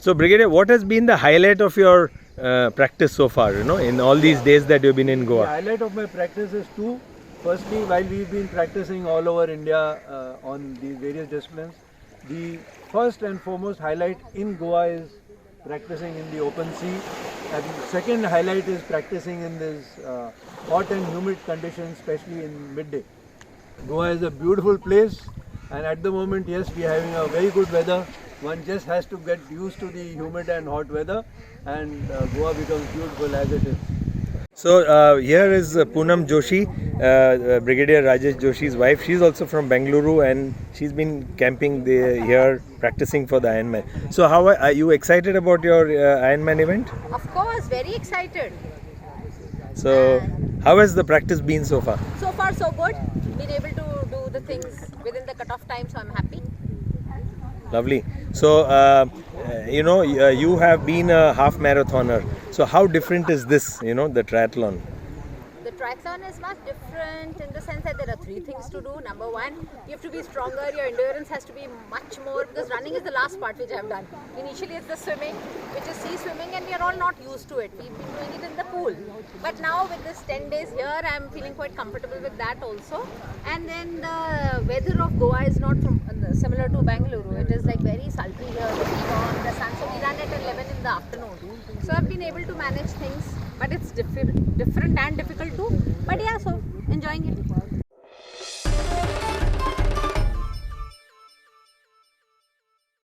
So Brigadier, what has been the highlight of your practice so far, in all these days that you've been in Goa? The highlight of my practice is two. Firstly, while we've been practicing all over India on these various disciplines, the first and foremost highlight in Goa is practicing in the open sea. And the second highlight is practicing in this hot and humid conditions, especially in midday. Goa is a beautiful place, and at the moment, yes, we are having a very good weather. One just has to get used to the humid and hot weather, and Goa becomes beautiful as it is. So here is Poonam Joshy, Brigadier Rajesh Joshy's wife. She's also from Bengaluru and she's been camping here practicing for the Ironman. So how are you excited about your Ironman event? Of course, very excited. So how has the practice been so far? So far so good. Been able to do the things within the cut-off time, so I'm happy. Lovely. So you have been a half marathoner. So how different is this, the triathlon? The triathlon is much different in the sense that there are three things to do. Number one, you have to be stronger, your endurance has to be much more, because running is the last part which I've done. Initially it's the swimming, which is sea swimming, and we are all not used to it. We've been doing it in the pool. But now with this 10 days here, I'm feeling quite comfortable with that also. And then the weather of Goa is not similar to Bengaluru. It is like very sultry here, the storm, the sun. So we run at 11 in the afternoon. So I've been able to manage things, but it's different and difficult too. But yeah, so enjoying it.